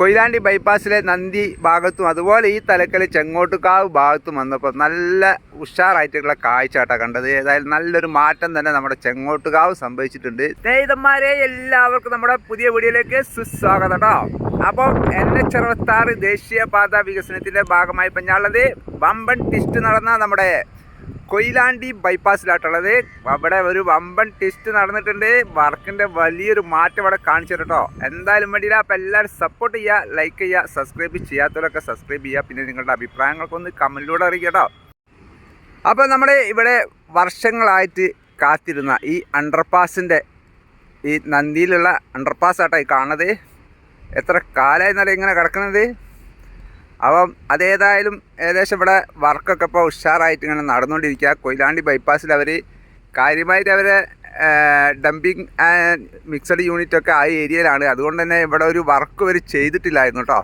കൊയിലാണ്ടി ബൈപ്പാസിലെ നന്ദി ഭാഗത്തും അതുപോലെ ഈ തലക്കൽ ചെങ്ങോട്ടുകാവ് ഭാഗത്തും വന്നപ്പോൾ നല്ല ഉഷാറായിട്ടുള്ള കാഴ്ചയായിട്ടാണ് കണ്ടത്. ഏതായാലും നല്ലൊരു മാറ്റം തന്നെ നമ്മുടെ ചെങ്ങോട്ടുകാവ് സംഭവിച്ചിട്ടുണ്ട്. സ്നേഹിതന്മാരെ, എല്ലാവർക്കും നമ്മുടെ പുതിയ വീഡിയോയിലേക്ക് സുസ്വാഗതം കേട്ടോ. അപ്പം NH66 ദേശീയപാത വികസനത്തിൻ്റെ ഭാഗമായി പഞ്ഞാളുള്ളത് വമ്പൻ ടിസ്റ്റ് നടന്ന നമ്മുടെ കൊയിലാണ്ടി ബൈപ്പാസിലായിട്ടുള്ളത്. അവിടെ ഒരു വമ്പൻ ടെസ്റ്റ് നടന്നിട്ടുണ്ട്. വർക്കിൻ്റെ വലിയൊരു മാറ്റം അവിടെ കാണിച്ചു കേട്ടോ. എന്തായാലും വേണ്ടിയില്ല. അപ്പോൾ എല്ലാവരും സപ്പോർട്ട് ചെയ്യുക, ലൈക്ക് ചെയ്യുക, സബ്സ്ക്രൈബ് ചെയ്യാത്തവരൊക്കെ സബ്സ്ക്രൈബ് ചെയ്യുക. പിന്നെ നിങ്ങളുടെ അഭിപ്രായങ്ങൾക്കൊന്ന് കമൻറ്റിലൂടെ അറിയിക്കുക കേട്ടോ. അപ്പോൾ നമ്മുടെ ഇവിടെ വർഷങ്ങളായിട്ട് കാത്തിരുന്ന ഈ അണ്ടർപാസിൻ്റെ ഈ നന്ദിയിലുള്ള അണ്ടർപാസ്സായിട്ടായി കാണുന്നത്. എത്ര കാലമായി എന്നാലും ഇങ്ങനെ കിടക്കുന്നത്. അപ്പം അതേതായാലും ഏകദേശം ഇവിടെ വർക്കൊക്കെ ഇപ്പോൾ ഉഷാറായിട്ട് ഇങ്ങനെ നടന്നുകൊണ്ടിരിക്കുക. കൊയിലാണ്ടി ബൈപ്പാസിൽ അവർ കാര്യമായിട്ട് അവരെ ഡംപിങ് ആൻഡ് മിക്സഡ് യൂണിറ്റൊക്കെ ആ ഏരിയയിലാണ്. അതുകൊണ്ട് തന്നെ ഇവിടെ ഒരു വർക്ക് അവർ ചെയ്തിട്ടില്ലായിരുന്നു കേട്ടോ.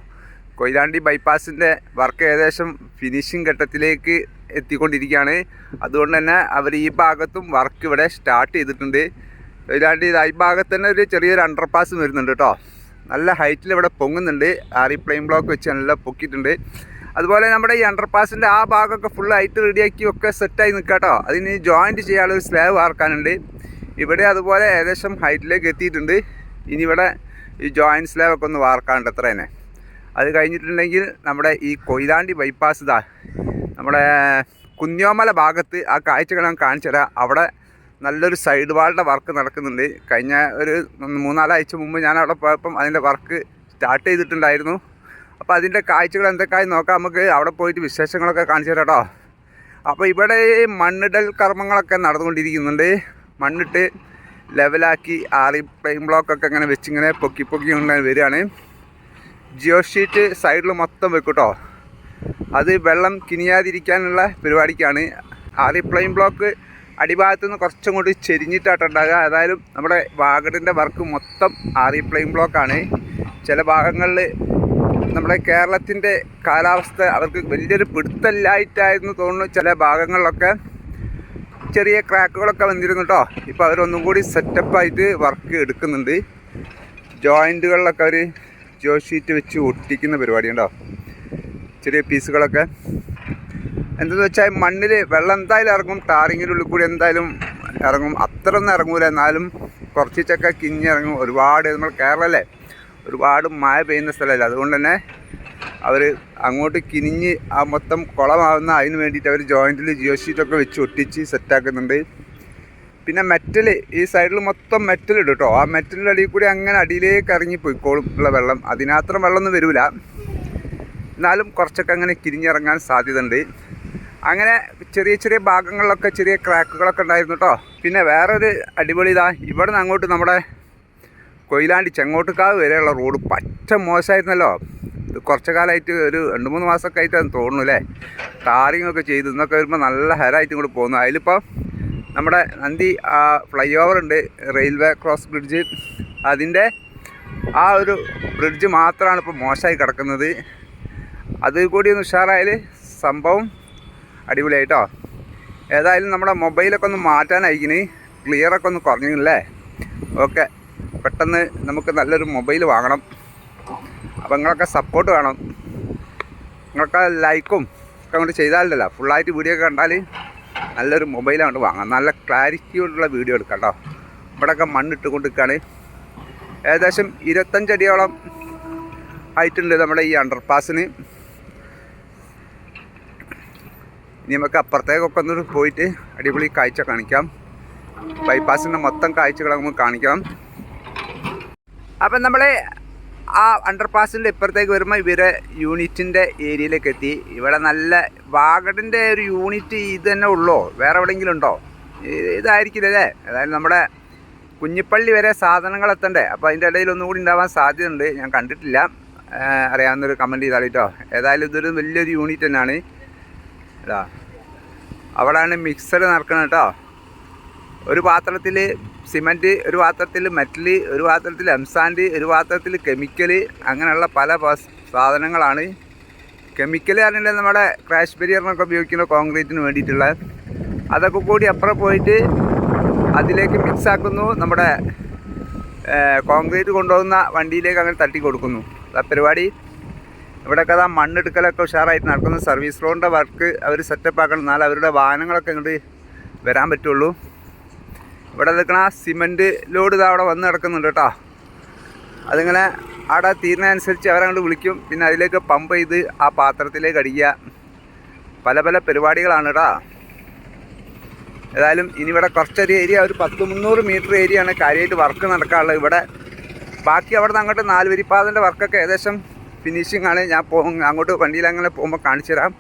കൊയിലാണ്ടി ബൈപ്പാസിൻ്റെ വർക്ക് ഏകദേശം ഫിനിഷിങ് ഘട്ടത്തിലേക്ക് എത്തിക്കൊണ്ടിരിക്കുകയാണ്. അതുകൊണ്ട് തന്നെ അവർ ഈ ഭാഗത്തും വർക്ക് ഇവിടെ സ്റ്റാർട്ട് ചെയ്തിട്ടുണ്ട്. കൊയിലാണ്ടി ഈ ഭാഗത്ത് തന്നെ ഒരു ചെറിയൊരു അണ്ടർപാസ് വരുന്നുണ്ട് കേട്ടോ. നല്ല ഹൈറ്റിൽ ഇവിടെ പൊങ്ങുന്നുണ്ട്. പ്ലെയിൻ ബ്ലോക്ക് വെച്ച് നല്ല പൊക്കിയിട്ടുണ്ട്. അതുപോലെ നമ്മുടെ ഈ അണ്ടർപാസിൻ്റെ ആ ഭാഗമൊക്കെ ഫുൾ ഹൈറ്റ് റെഡിയാക്കി ഒക്കെ സെറ്റായി നിൽക്കുക കേട്ടോ. അതിന് ജോയിൻറ്റ് ചെയ്യാനുള്ള ഒരു സ്ലാബ് വാർക്കാനുണ്ട്. ഇവിടെ അതുപോലെ ഏകദേശം ഹൈറ്റിലേക്ക് എത്തിയിട്ടുണ്ട്. ഇനി ഇവിടെ ഈ ജോയിൻറ്റ് സ്ലാബൊക്കെ ഒന്ന് വാർക്കാനുണ്ട് അത്ര തന്നെ. അത് കഴിഞ്ഞിട്ടുണ്ടെങ്കിൽ നമ്മുടെ ഈ കൊയിലാണ്ടി ബൈപ്പാസ് ഇതാ നമ്മുടെ കുഞ്ഞോമല ഭാഗത്ത് ആ കാഴ്ചകൾ ഞാൻ കാണിച്ചു തരാം. അവിടെ നല്ലൊരു സൈഡ് വാളിൻ്റെ വർക്ക് നടക്കുന്നുണ്ട്. കഴിഞ്ഞ ഒരു 3-4 ആഴ്ച മുമ്പ് ഞാൻ അവിടെ പോയപ്പം അതിൻ്റെ വർക്ക് സ്റ്റാർട്ട് ചെയ്തിട്ടുണ്ടായിരുന്നു. അപ്പോൾ അതിൻ്റെ കാഴ്ചകൾ എന്തൊക്കെയായി നോക്കാം നമുക്ക്. അവിടെ പോയിട്ട് വിശേഷങ്ങളൊക്കെ കാണിച്ചു തരാം കേട്ടോ. അപ്പോൾ ഇവിടെ മണ്ണിടൽ കർമ്മങ്ങളൊക്കെ നടന്നുകൊണ്ടിരിക്കുന്നുണ്ട്. മണ്ണിട്ട് ലെവലാക്കി പ്ലെയിൻ ബ്ലോക്കൊക്കെ ഇങ്ങനെ വെച്ചിങ്ങനെ പൊക്കി കൊണ്ട് വരികയാണ്. ജിയോ ഷീറ്റ് സൈഡിൽ മൊത്തം വെക്കും കേട്ടോ. അത് വെള്ളം കിനിയാതിരിക്കാനുള്ള പരിപാടിക്കാണ്. പ്ലെയിൻ ബ്ലോക്ക് അടിഭാഗത്തു നിന്ന് കുറച്ചും കൂടി ചെരിഞ്ഞിട്ടായിട്ടുണ്ടാകുക. ഏതായാലും നമ്മുടെ വാഗടിൻ്റെ വർക്ക് മൊത്തം പ്ലെയിൻ ബ്ലോക്കാണ്. ചില ഭാഗങ്ങളിൽ നമ്മുടെ കേരളത്തിൻ്റെ കാലാവസ്ഥ അവർക്ക് വലിയൊരു പിടുത്തല്ലായിട്ടായിരുന്നു തോന്നുന്നു. ചില ഭാഗങ്ങളിലൊക്കെ ചെറിയ ക്രാക്കുകളൊക്കെ വന്നിരുന്നു കേട്ടോ. ഇപ്പോൾ അവരൊന്നും കൂടി സെറ്റപ്പായിട്ട് വർക്ക് എടുക്കുന്നുണ്ട്. ജോയിൻറ്റുകളിലൊക്കെ അവർ ജിയോ ഷീറ്റ് വെച്ച് ഒട്ടിക്കുന്ന പരിപാടിയുണ്ടോ. ചെറിയ പീസുകളൊക്കെ എന്തെന്ന് വെച്ചാൽ മണ്ണിൽ വെള്ളം എന്തായാലും ഇറങ്ങും. ടാറിങ്ങിനുള്ളിൽ കൂടി എന്തായാലും ഇറങ്ങും. അത്ര ഒന്നും ഇറങ്ങൂല, എന്നാലും കുറച്ചൊക്കെ കിഞ്ഞിറങ്ങും. ഒരുപാട് നമ്മൾ കേരളമല്ലേ, ഒരുപാട് മഴ പെയ്യുന്ന സ്ഥലമല്ല. അതുകൊണ്ട് തന്നെ അവർ അങ്ങോട്ട് കിനിഞ്ഞ് ആ മൊത്തം കുളമാവുന്ന അതിന് വേണ്ടിയിട്ട് അവർ ജോയിൻറ്റിൽ ജിയോ ഷീറ്റൊക്കെ വെച്ച് ഒട്ടിച്ച് സെറ്റാക്കുന്നുണ്ട്. പിന്നെ മെറ്റൽ ഈ സൈഡിൽ മൊത്തം മെറ്റൽ ഇടും കേട്ടോ. ആ മെറ്റലിൻ്റെ അടിയിൽ കൂടി അങ്ങനെ അടിയിലേക്ക് ഇറങ്ങി പോയിക്കോളും ഉള്ള വെള്ളം. അതിനത്ര വെള്ളമൊന്നും വരില്ല, എന്നാലും കുറച്ചൊക്കെ അങ്ങനെ കിരിഞ്ഞിറങ്ങാൻ സാധ്യതയുണ്ട്. അങ്ങനെ ചെറിയ ചെറിയ ഭാഗങ്ങളിലൊക്കെ ചെറിയ ക്രാക്കുകളൊക്കെ ഉണ്ടായിരുന്നു കേട്ടോ. പിന്നെ വേറൊരു അടിപൊളി ഇതാ, ഇവിടെ നിന്ന് അങ്ങോട്ട് നമ്മുടെ കൊയിലാണ്ടി ചെങ്ങോട്ടുകാവ് വരെയുള്ള റോഡ് പച്ച മോശമായിരുന്നല്ലോ. ഇത് കുറച്ച് കാലമായിട്ട് ഒരു 2-3 മാസമൊക്കെ ആയിട്ടാണ് തോന്നുന്നു അല്ലേ. ടാറിങ്ങൊക്കെ ചെയ്തു ഇന്നൊക്കെ വരുമ്പോൾ നല്ല ഹെറായിട്ട് ഇങ്ങോട്ട് പോകുന്നു. അതിലിപ്പോൾ നമ്മുടെ നന്ദി ഫ്ലൈ ഓവർ ഉണ്ട്, റെയിൽവേ ക്രോസ് ബ്രിഡ്ജ്. അതിൻ്റെ ആ ഒരു ബ്രിഡ്ജ് മാത്രമാണ് ഇപ്പോൾ മോശമായി കിടക്കുന്നത്. അത് കൂടി ഒന്ന് ഉഷാറായാൽ സംഭവം അടിപൊളിയായിട്ടോ. ഏതായാലും നമ്മുടെ മൊബൈലൊക്കെ ഒന്ന് മാറ്റാനായിരിക്കുന്നു. ക്ലിയറൊക്കെ ഒന്ന് കുറഞ്ഞില്ലേ. ഓക്കെ, പെട്ടെന്ന് നമുക്ക് നല്ലൊരു മൊബൈൽ വാങ്ങണം. അപ്പോൾ നിങ്ങളൊക്കെ സപ്പോർട്ട് വേണം. നിങ്ങളൊക്കെ ലൈക്കും ഒക്കെ അങ്ങോട്ട് ചെയ്താലല്ലോ, ഫുള്ളായിട്ട് വീഡിയോ ഒക്കെ കണ്ടാൽ നല്ലൊരു മൊബൈൽ അങ്ങോട്ട് വാങ്ങാം. നല്ല ക്ലാരിറ്റിയോടുള്ള വീഡിയോ എടുക്കാം കേട്ടോ. ഇവിടെയൊക്കെ മണ്ണിട്ട് കൊണ്ടിരിക്കുകയാണ്. ഏകദേശം 25 അടിയോളം ആയിട്ടുണ്ട് നമ്മുടെ ഈ അണ്ടർപാസിന്. ഇനി നമുക്ക് അപ്പുറത്തേക്കൊക്കെ ഒന്ന് പോയിട്ട് അടിപൊളി കാഴ്ച കാണിക്കാം. ബൈപ്പാസിൻ്റെ മൊത്തം കാഴ്ചകൾ നമുക്ക് കാണിക്കാം. അപ്പം നമ്മൾ ആ അണ്ടർപാസിൻ്റെ ഇപ്പുറത്തേക്ക് വരുമ്പോൾ ഇവരെ യൂണിറ്റിൻ്റെ ഏരിയയിലേക്ക് എത്തി. ഇവിടെ നല്ല വാഗടിൻ്റെ ഒരു യൂണിറ്റ് ഇത് തന്നെ ഉള്ളോ, വേറെ എവിടെയെങ്കിലും ഉണ്ടോ? ഇതായിരിക്കില്ലല്ലേ. അതായത് നമ്മുടെ കുഞ്ഞിപ്പള്ളി വരെ സാധനങ്ങൾ എത്തണ്ടേ. അപ്പോൾ അതിൻ്റെ ഇടയിൽ ഒന്നുകൂടി ഉണ്ടാവാൻ സാധ്യതയുണ്ട്. ഞാൻ കണ്ടിട്ടില്ല, അറിയാവുന്നൊരു കമൻറ്റ് ചെയ്താൽ കേട്ടോ. ഏതായാലും ഇതൊരു വലിയൊരു യൂണിറ്റ് തന്നെയാണ്. അതാ അവിടെയാണ് മിക്സഡ് നടക്കുന്നത് കേട്ടോ. ഒരു പാത്രത്തിൽ സിമൻറ്റ്, ഒരു പാത്രത്തിൽ മെറ്റൽ, ഒരു പാത്രത്തിൽ എംസാൻഡ്, ഒരു പാത്രത്തിൽ കെമിക്കൽ, അങ്ങനെയുള്ള പല സാധനങ്ങളാണ്. കെമിക്കൽ പറഞ്ഞാൽ നമ്മുടെ ക്രാഷ് ബരിയറിനൊക്കെ ഉപയോഗിക്കുന്ന കോൺക്രീറ്റിന് വേണ്ടിയിട്ടുള്ള അതൊക്കെ കൂടി അപ്പുറം പോയിട്ട് അതിലേക്ക് മിക്സ് ആക്കുന്നു. നമ്മുടെ കോൺക്രീറ്റ് കൊണ്ടുപോകുന്ന വണ്ടിയിലേക്ക് അങ്ങനെ തട്ടി കൊടുക്കുന്നു. പരിപാടി. ഇവിടെയൊക്കെ അതാ മണ്ണെടുക്കലൊക്കെ ഉഷാറായിട്ട് നടക്കുന്നു. സർവീസ് റോഡിൻ്റെ വർക്ക് അവർ സെറ്റപ്പ് ആക്കണം, എന്നാൽ അവരുടെ വാഹനങ്ങളൊക്കെ ഇങ്ങോട്ട് വരാൻ പറ്റുള്ളൂ. ഇവിടെ നിൽക്കണ സിമൻറ്റ് ലോഡ് ഇതാ അവിടെ വന്ന് കിടക്കുന്നുണ്ട് കേട്ടോ. അതിങ്ങനെ അവിടെ തീരുന്നതനുസരിച്ച് അവരങ്ങോട്ട് വിളിക്കും, പിന്നെ അതിലേക്ക് പമ്പ് ചെയ്ത് ആ പാത്രത്തിലേക്ക് അടിക്കുക. പല പല പരിപാടികളാണ് കേട്ടോ. ഏതായാലും ഇനി ഇവിടെ കുറച്ചൊരു ഏരിയ, ഒരു 100-300 മീറ്റർ ഏരിയയാണ് കാര്യമായിട്ട് വർക്ക് നടക്കാനുള്ളത് ഇവിടെ. ബാക്കി അവിടെ നിന്ന് അങ്ങോട്ട് 4 വരിപ്പാതിൻ്റെ വർക്കൊക്കെ ഏകദേശം ഫിനിഷിംഗ് ആണ്. ഞാൻ അങ്ങോട്ട് വണ്ടിയിൽ അങ്ങനെ പോകുമ്പോൾ കാണിച്ചു തരാം.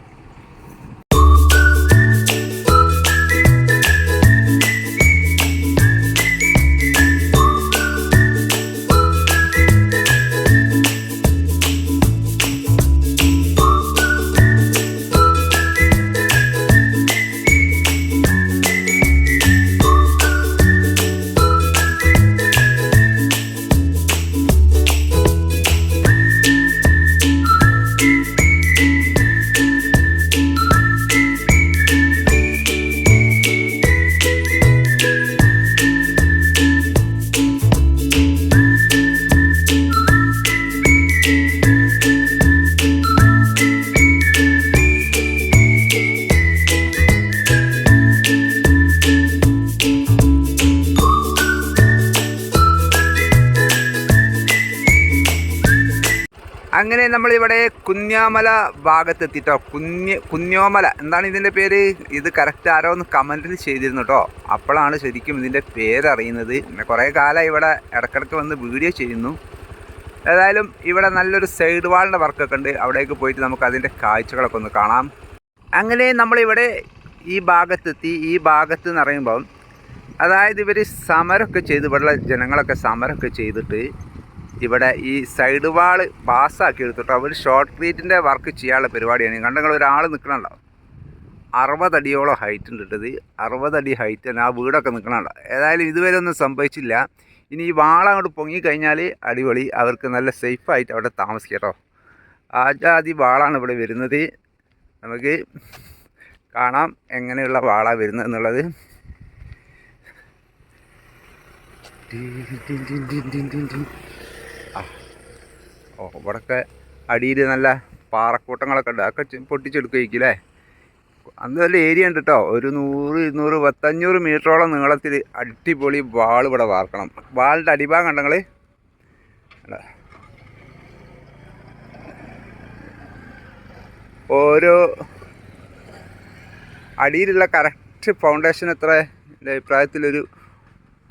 അങ്ങനെ നമ്മളിവിടെ കുഞ്ഞാമല ഭാഗത്തെത്തിട്ടോ. കുഞ്ഞോമല എന്താണ് ഇതിൻ്റെ പേര്? ഇത് കറക്റ്റ് ആരോ ഒന്ന് കമൻറ്റിൽ ചെയ്തിരുന്നു കേട്ടോ. അപ്പോഴാണ് ശരിക്കും ഇതിൻ്റെ പേരറിയുന്നത്. പിന്നെ കുറേ കാലം ഇവിടെ ഇടയ്ക്കിടയ്ക്ക് വന്ന് വീഡിയോ ചെയ്യുന്നു. ഏതായാലും ഇവിടെ നല്ലൊരു സൈഡ് വാളിൻ്റെ വർക്കൊക്കെ ഉണ്ട്. അവിടേക്ക് പോയിട്ട് നമുക്ക് അതിൻ്റെ കാഴ്ചകളൊക്കെ ഒന്ന് കാണാം. അങ്ങനെ നമ്മളിവിടെ ഈ ഭാഗത്തെത്തി. ഈ ഭാഗത്ത് എന്ന് പറയുമ്പം അതായത് ഇവർ സമരമൊക്കെ ചെയ്ത്, ഇവിടെയുള്ള ജനങ്ങളൊക്കെ സമരമൊക്കെ ചെയ്തിട്ട് ഇവിടെ ഈ സൈഡ് വാള് പാസ്സാക്കി എടുത്തിട്ട് അവർ ഷോർട്ട് ട്രീറ്റിൻ്റെ വർക്ക് ചെയ്യാനുള്ള പരിപാടിയാണ്. കണ്ടെങ്കിൽ ഒരാൾ നിൽക്കണുണ്ടോ, 60 അടിയോളം ഹൈറ്റ് ഉണ്ട് ഇട്ടത്. 60 അടി ഹൈറ്റ് തന്നെ ആ വീടൊക്കെ നിൽക്കണുണ്ടോ. ഏതായാലും ഇതുവരെ ഒന്നും സംഭവിച്ചില്ല. ഇനി ഈ വാള അങ്ങോട്ട് പൊങ്ങിക്കഴിഞ്ഞാൽ അടിപൊളി, അവർക്ക് നല്ല സേഫായിട്ട് അവിടെ താമസിക്കാം കേട്ടോ. ആദ്യ വാളാണ് ഇവിടെ വരുന്നത്. നമുക്ക് കാണാം എങ്ങനെയുള്ള വാളാണ് വരുന്നത് എന്നുള്ളത്. ഇവിടെയൊക്കെ അടിയിൽ നല്ല പാറക്കൂട്ടങ്ങളൊക്കെ ഉണ്ട്. അതൊക്കെ പൊട്ടിച്ചെടുക്കുകയില്ലേ. അന്ന് നല്ല ഏരിയ ഉണ്ട് കേട്ടോ. ഒരു 100, 200, 500 മീറ്ററോളം നീളത്തിൽ അടിപൊളി വാൾ ഇവിടെ വാർക്കണം. വാളിൻ്റെ അടിഭാഗം കണ്ടങ്ങൾ ഓരോ അടിയിലുള്ള കറക്റ്റ് ഫൗണ്ടേഷൻ എത്ര എൻ്റെ അഭിപ്രായത്തിലൊരു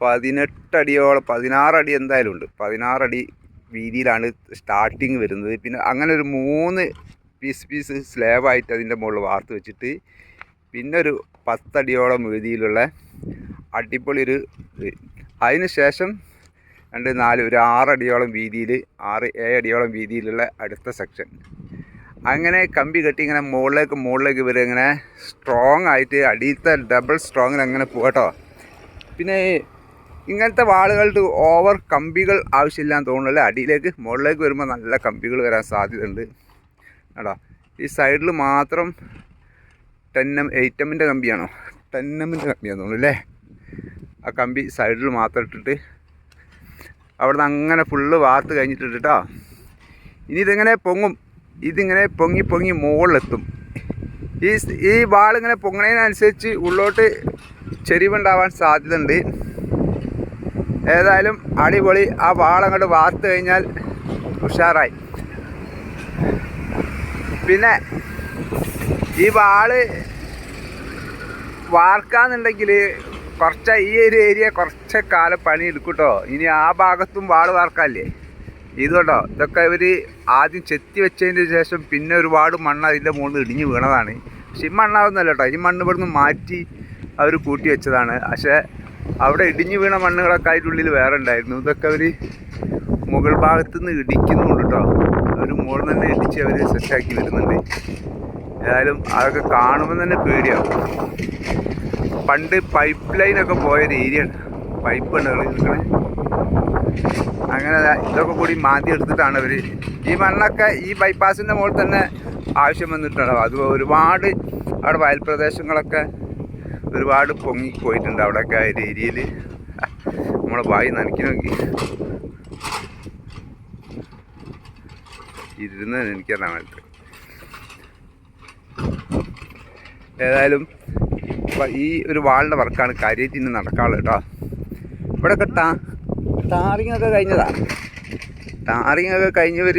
18 അടിയോളം, 16 അടി എന്തായാലും ഉണ്ട്. 16 അടി വീതിയിലാണ് സ്റ്റാർട്ടിങ് വരുന്നത്. പിന്നെ അങ്ങനെ ഒരു 3 പീസ് സ്ലാബായിട്ട് അതിൻ്റെ മുകളിൽ വാർത്ത് വെച്ചിട്ട് പിന്നെ ഒരു 10 അടിയോളം വീതിയിലുള്ള അടിപൊളി ഒരു ഇത്. അതിന് ശേഷം 2, 4, ഒരു 6 അടിയോളം വീതിയിൽ, 6-7 അടിയോളം വീതിയിലുള്ള അടുത്ത സെക്ഷൻ. അങ്ങനെ കമ്പി കെട്ടി ഇങ്ങനെ മുകളിലേക്ക് ഇവർ ഇങ്ങനെ സ്ട്രോങ് ആയിട്ട് അടിയിലത്തെ ഡബിൾ സ്ട്രോങ്ങിൽ അങ്ങനെ പോകട്ടോ. പിന്നെ ഇങ്ങനത്തെ വാളുകളുടെ ഓവർ കമ്പികൾ ആവശ്യമില്ലാന്ന് തോന്നുന്നില്ല. അടിയിലേക്ക് മുകളിലേക്ക് വരുമ്പോൾ നല്ല കമ്പികൾ വരാൻ സാധ്യതയുണ്ട് കേട്ടോ. ഈ സൈഡിൽ മാത്രം 8mm കമ്പിയാണോ, 10mm കമ്പിയാണെന്ന് തോന്നുന്നു അല്ലേ. ആ കമ്പി സൈഡിൽ മാത്രം ഇട്ടിട്ട് അവിടെ നിന്ന് അങ്ങനെ ഫുള്ള് വാർത്ത് കഴിഞ്ഞിട്ടിട്ട് കേട്ടോ. ഇനി ഇതിങ്ങനെ പൊങ്ങും. ഇതിങ്ങനെ പൊങ്ങി മുകളിലെത്തും. ഈ വാളിങ്ങനെ പൊങ്ങണതിനനുസരിച്ച് ഉള്ളോട്ട് ചെരിവുണ്ടാവാൻ സാധ്യതയുണ്ട്. ഏതായാലും അടിപൊളി. ആ വാളങ്ങോട്ട് വാർത്ത് കഴിഞ്ഞാൽ ഉഷാറായി. പിന്നെ ഈ വാള് വാർക്കാന്നുണ്ടെങ്കിൽ ഈ ഒരു ഏരിയ കുറച്ച് കാലം പണി എടുക്കും കേട്ടോ. ഇനി ആ ഭാഗത്തും വാള് വാർക്കാല്ലേ. ഇതുകൊണ്ടോ ഇതൊക്കെ ഇവർ ആദ്യം ചെത്തി വെച്ചതിന് ശേഷം പിന്നെ ഒരുപാട് മണ്ണ് അതിൻ്റെ മുകളിൽ ഇടിഞ്ഞ് വീണതാണ്. പക്ഷെ ഈ മണ്ണാവുന്നല്ല കേട്ടോ. ഈ മണ്ണ് ഇവിടുന്ന് മാറ്റി അവർ കൂട്ടി വെച്ചതാണ്. പക്ഷേ അവിടെ ഇടിഞ്ഞു വീണ മണ്ണുകളൊക്കെ അതിൻ്റെ ഉള്ളിൽ വേറെ ഉണ്ടായിരുന്നു. ഇതൊക്കെ അവർ മുകൾ ഭാഗത്തു നിന്ന് ഇടിക്കുന്നുണ്ട് കേട്ടോ. അവർ മുകളിൽ തന്നെ ഇടിച്ച് അവർ സെറ്റാക്കി വരുന്നുണ്ട്. ഏതായാലും അതൊക്കെ കാണുമ്പോൾ തന്നെ പേടിയാവും. പണ്ട് പൈപ്പ് ലൈനൊക്കെ പോയൊരു ഏരിയ ഉണ്ട്. പൈപ്പ് ഉണ്ട് നിൽക്കണേ. അങ്ങനെ ഇതൊക്കെ കൂടി മാറ്റി എടുത്തിട്ടാണ് അവർ ഈ മണ്ണൊക്കെ ഈ ബൈപ്പാസിൻ്റെ മുകളിൽ തന്നെ ആവശ്യം വന്നിട്ടുണ്ടാവും. അത് ഒരുപാട് അവിടെ വയൽ പ്രദേശങ്ങളൊക്കെ ഒരുപാട് പൊങ്ങിപ്പോയിട്ടുണ്ട്. അവിടെയൊക്കെ ആ ഒരു ഏരിയയിൽ നമ്മളെ വായി നനയ്ക്കി നോക്കി. ഇരുന്നത് എനിക്കറിയാൻ വേണ്ടി. ഏതായാലും ഈ ഒരു വാളിൻ്റെ വർക്കാണ് കാര്യമായിട്ട് ഇന്ന് നടക്കാനുള്ളത് കേട്ടോ. ഇവിടെയൊക്കെ ടാറിങ്ങൊക്കെ കഴിഞ്ഞതാണ്. ടാറിങ്ങൊക്കെ കഴിഞ്ഞവർ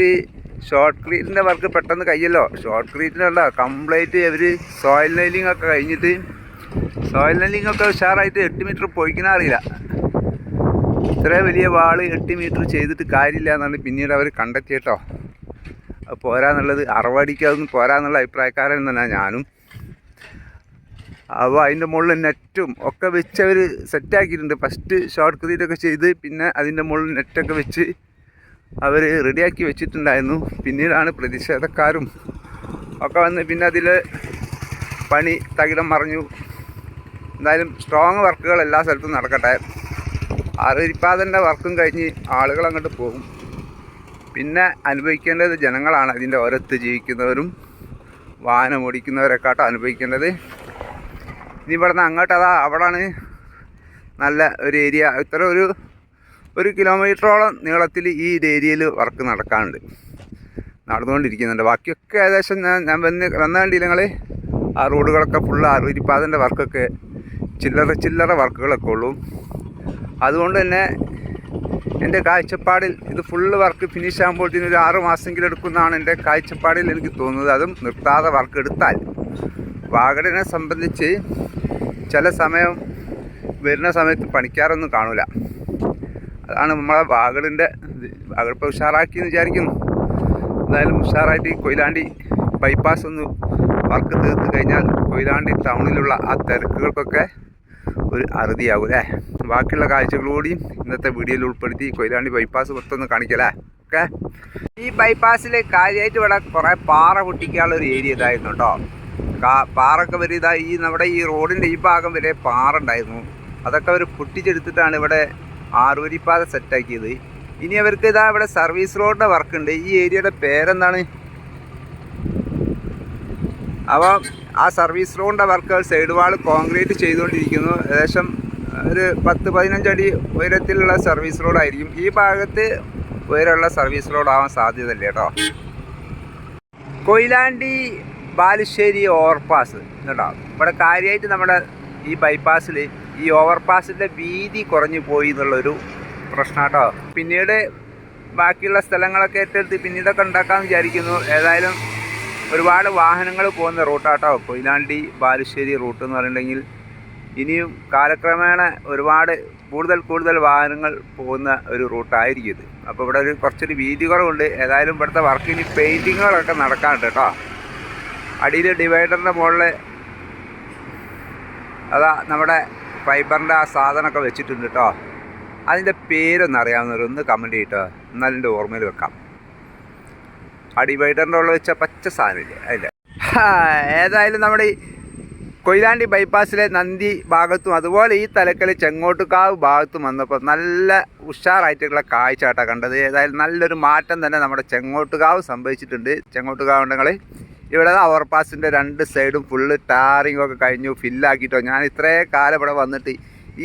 ഷോർട്ട് ക്രീറ്റിൻ്റെ വർക്ക് പെട്ടെന്ന് കഴിയല്ലോ. ഷോർട്ട് ക്രീറ്റിനുള്ള കംപ്ലീറ്റ് അവർ സോയിൽ നെയിലിംഗ് ഒക്കെ കഴിഞ്ഞിട്ട് സോയിൽ നെയിലിംഗ് ഒക്കെ ഉഷാറായിട്ട് 8 മീറ്റർ പോയിക്കാൻ അറിയില്ല. ഇത്ര വലിയ വാൾ 8 മീറ്റർ ചെയ്തിട്ട് കാര്യമില്ല എന്നാണ് പിന്നീട് അവർ കണ്ടെത്തിയിട്ടോ. അത് പോരാന്നുള്ളത് അറവടിക്കാതൊന്നും പോരാന്നുള്ള അഭിപ്രായക്കാരൻ തന്നെ ഞാനും. അപ്പോൾ അതിൻ്റെ മുകളിൽ നെറ്റും ഒക്കെ വെച്ച് അവർ സെറ്റാക്കിയിട്ടുണ്ട്. ഫസ്റ്റ് ഷോർട്ട് ക്രീറ്റൊക്കെ ചെയ്ത് പിന്നെ അതിൻ്റെ മുകളിൽ നെറ്റൊക്കെ വെച്ച് അവർ റെഡിയാക്കി വെച്ചിട്ടുണ്ടായിരുന്നു. പിന്നീടാണ് പ്രതിഷേധക്കാരും ഒക്കെ വന്ന് പിന്നെ അതിൽ പണി തകിടം മറിഞ്ഞു. എന്തായാലും സ്ട്രോങ് വർക്കുകൾ എല്ലാ സ്ഥലത്തും നടക്കട്ടെ. ആറുവരിപ്പാതൻ്റെ വർക്കും കഴിഞ്ഞ് ആളുകൾ അങ്ങോട്ട് പോകും. പിന്നെ അനുഭവിക്കേണ്ടത് ജനങ്ങളാണ്. അതിൻ്റെ ഓരത്ത് ജീവിക്കുന്നവരും വാഹനം ഓടിക്കുന്നവരെക്കാട്ടും അനുഭവിക്കേണ്ടത്. ഇനി ഇവിടുന്ന് അങ്ങോട്ട് അവിടാണ് നല്ല ഒരു ഏരിയ. ഇത്ര ഒരു കിലോമീറ്ററോളം നീളത്തിൽ ഈ ഏരിയയിൽ വർക്ക് നടക്കാനുണ്ട്, നടന്നുകൊണ്ടിരിക്കുന്നുണ്ട്. ബാക്കിയൊക്കെ ഏകദേശം ഞാൻ വന്ന കണ്ടില്ല നിങ്ങൾ, ആ റോഡുകളൊക്കെ ഫുള്ള് ആറുവരിപ്പാതൻ്റെ വർക്കൊക്കെ ചില്ലറ വർക്കുകളൊക്കെ ഉള്ളൂ. അതുകൊണ്ട് തന്നെ എൻ്റെ കാഴ്ചപ്പാടിൽ ഇത് ഫുള്ള് വർക്ക് ഫിനിഷ് ആകുമ്പോഴത്തേനും ഒരു 6 മാസമെങ്കിലും എടുക്കുന്നതാണ് എൻ്റെ കാഴ്ചപ്പാടിൽ എനിക്ക് തോന്നുന്നത്. അതും നിർത്താതെ വർക്ക് എടുത്താൽ. വാഗടിനെ സംബന്ധിച്ച് ചില സമയം വരുന്ന സമയത്ത് പണിക്കാരൊന്നും കാണില്ല. അതാണ് നമ്മളെ വാഗടിൻ്റെ വാഗടിപ്പോൾ ഉഷാറാക്കിയെന്ന് വിചാരിക്കുന്നു. എന്തായാലും ഉഷാറായിട്ട് കൊയിലാണ്ടി ബൈപ്പാസ് ഒന്ന് വർക്ക് തീർത്ത് കഴിഞ്ഞാൽ കൊയിലാണ്ടി ടൗണിലുള്ള ആ തിരക്കുകൾക്കൊക്കെ ഒരു അറുതിയാകും അല്ലേ. ബാക്കിയുള്ള കാഴ്ചകളോടെയും ഇന്നത്തെ വീഡിയോയിൽ ഉൾപ്പെടുത്തി കൊയിലാണ്ടി ബൈപ്പാസ് മൊത്തമൊന്ന് കാണിക്കല്ലേ. ഓക്കെ, ഈ ബൈപ്പാസിൽ കാര്യമായിട്ട് ഇവിടെ കുറേ പാറ പൊട്ടിക്കാനുള്ള ഒരു ഏരിയ ഇതായിരുന്നു കേട്ടോ. പാറൊക്കെ വരെ ഈ നമ്മുടെ ഈ റോഡിൻ്റെ ഈ ഭാഗം വരെ പാറ ഉണ്ടായിരുന്നു. അതൊക്കെ അവർ പൊട്ടിച്ചെടുത്തിട്ടാണ് ഇവിടെ ആറുവരിപ്പാത സെറ്റാക്കിയത്. ഇനി അവർക്ക് ഇവിടെ സർവീസ് റോഡിൻ്റെ വർക്കുണ്ട്. ഈ ഏരിയയുടെ പേരെന്താണ്? അപ്പോൾ ആ സർവീസ് റോഡിൻ്റെ വർക്കുകൾ സൈഡ് വാൾ കോൺക്രീറ്റ് ചെയ്തുകൊണ്ടിരിക്കുന്നു. ഏകദേശം ഒരു 10-15 അടി ഉയരത്തിലുള്ള സർവീസ് റോഡായിരിക്കും. ഈ ഭാഗത്ത് ഉയരമുള്ള സർവീസ് റോഡാവാൻ സാധ്യതയില്ല കേട്ടോ. കൊയിലാണ്ടി ബാലുശ്ശേരി ഓവർപാസ് കേട്ടോ. ഇവിടെ കാര്യമായിട്ട് നമ്മുടെ ഈ ബൈപ്പാസിൽ ഈ ഓവർപാസിൻ്റെ വീതി കുറഞ്ഞു പോയി എന്നുള്ളൊരു പ്രശ്നം കേട്ടോ. പിന്നീട് ബാക്കിയുള്ള സ്ഥലങ്ങളൊക്കെ ഏറ്റെടുത്ത് പിന്നീടൊക്കെ ഉണ്ടാക്കാമെന്ന് വിചാരിക്കുന്നു. ഏതായാലും ഒരുപാട് വാഹനങ്ങൾ പോകുന്ന റൂട്ടാട്ടോ കൊയിലാണ്ടി ബാലുശ്ശേരി റൂട്ട് എന്ന് പറയുന്നുണ്ടെങ്കിൽ. ഇനിയും കാലക്രമേണ ഒരുപാട് കൂടുതൽ വാഹനങ്ങൾ പോകുന്ന ഒരു റൂട്ടായിരിക്കും ഇത്. അപ്പോൾ ഇവിടെ കുറച്ചൊരു വീതി കുറവുണ്ട്. ഏതായാലും ഇവിടുത്തെ വർക്കിന് പെയിൻറ്റിങ്ങുകളൊക്കെ നടക്കാനുണ്ട് കേട്ടോ. അടിയിൽ ഡിവൈഡറിൻ്റെ മുകളിൽ നമ്മുടെ ഫൈബറിൻ്റെ ആ സാധനമൊക്കെ വെച്ചിട്ടുണ്ട് കേട്ടോ. അതിൻ്റെ പേരൊന്നും അറിയാവുന്നവരൊന്ന് കമൻറ്റ് ചെയ്തിട്ടോ, എന്നാലും എൻ്റെ ഓർമ്മയിൽ വെക്കാം. ആ ഡിവൈഡറിൻ്റെ ഉള്ള വെച്ച പച്ച സാധനമില്ലേ അതിൻ്റെ. ഏതായാലും നമ്മുടെ ഈ കൊയിലാണ്ടി ബൈപ്പാസിലെ നന്ദി ഭാഗത്തും അതുപോലെ ഈ തലക്കൽ ചെങ്ങോട്ടുകാവ് ഭാഗത്തും വന്നപ്പോൾ നല്ല ഉഷാറായിട്ടുള്ള കാഴ്ച കേട്ടോ കണ്ടത്. ഏതായാലും നല്ലൊരു മാറ്റം തന്നെ നമ്മുടെ ചെങ്ങോട്ടുകാവ് സംഭവിച്ചിട്ടുണ്ട്. ചെങ്ങോട്ടുകാവ് ഉണ്ടെങ്കിൽ ഇവിടെ ഓവർപാസിൻ്റെ 2 സൈഡും ഫുള്ള് ടാറിങ്ങൊക്കെ കഴിഞ്ഞു, ഫില്ലാക്കിയിട്ടോ. ഞാൻ ഇത്രയും കാലം ഇവിടെ വന്നിട്ട്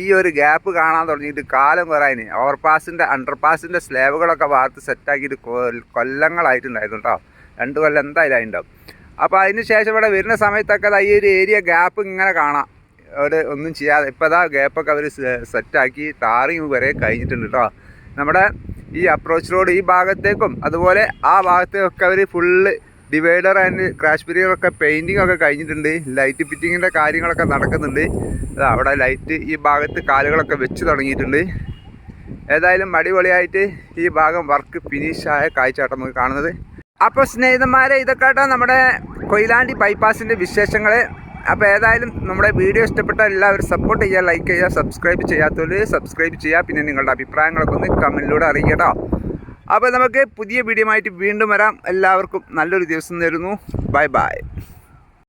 ഈ ഒരു ഗ്യാപ്പ് കാണാൻ തുടങ്ങിയിട്ട് കാലം കുറയാന്. ഓവർപാസിൻ്റെ അണ്ടർപാസിൻ്റെ സ്ലാബുകളൊക്കെ വാർത്ത് സെറ്റാക്കിയിട്ട് കൊല്ലങ്ങളായിട്ടുണ്ടായിരുന്നു കേട്ടോ. 2 കൊല്ലം എന്തായാലും ആയിട്ടുണ്ടാവും. അപ്പോൾ അതിന് ശേഷം ഇവിടെ വരുന്ന സമയത്തൊക്കെ ഈ ഒരു ഏരിയ ഗ്യാപ്പ് ഇങ്ങനെ കാണാം. അവിടെ ഒന്നും ചെയ്യാതെ ഇപ്പോൾ ഗ്യാപ്പൊക്കെ അവർ സെറ്റാക്കി ടാറിങ് വരെ കഴിഞ്ഞിട്ടുണ്ട് കേട്ടോ. നമ്മുടെ ഈ അപ്രോച്ച് റോഡ് ഈ ഭാഗത്തേക്കും അതുപോലെ ആ ഭാഗത്തേക്കൊക്കെ അവർ ഫുള്ള് ഡിവൈഡർ ആൻഡ് ക്രാഷ് ബാരിയറൊക്കെ പെയിൻറ്റിംഗ് ഒക്കെ കഴിഞ്ഞിട്ടുണ്ട്. ലൈറ്റ് ഫിറ്റിങ്ങിൻ്റെ കാര്യങ്ങളൊക്കെ നടക്കുന്നുണ്ട്. അവിടെ ലൈറ്റ് ഈ ഭാഗത്ത് കാലുകളൊക്കെ വെച്ച് തുടങ്ങിയിട്ടുണ്ട്. ഏതായാലും അടിപൊളിയായിട്ട് ഈ ഭാഗം വർക്ക് ഫിനിഷായ കാഴ്ചയായിട്ട് നമുക്ക് കാണുന്നത്. അപ്പോൾ സ്നേഹിതന്മാരെ, ഇതൊക്കെ ആട്ടോ നമ്മുടെ കൊയിലാണ്ടി ബൈപ്പാസിൻ്റെ വിശേഷങ്ങൾ. അപ്പോൾ ഏതായാലും നമ്മുടെ വീഡിയോ ഇഷ്ടപ്പെട്ട എല്ലാവരും സപ്പോർട്ട് ചെയ്യുക, ലൈക്ക് ചെയ്യുക, സബ്സ്ക്രൈബ് ചെയ്യാത്തവർ സബ്സ്ക്രൈബ് ചെയ്യുക. പിന്നെ നിങ്ങളുടെ അഭിപ്രായങ്ങളൊക്കെ ഒന്ന് കമൻറ്റിലൂടെ അറിയിക്കുക കേട്ടോ. അപ്പോൾ നമുക്ക് പുതിയ വീഡിയോ ആയിട്ട് വീണ്ടും വരാം. എല്ലാവർക്കും നല്ലൊരു ദിവസം നേരുന്നു. Bye bye.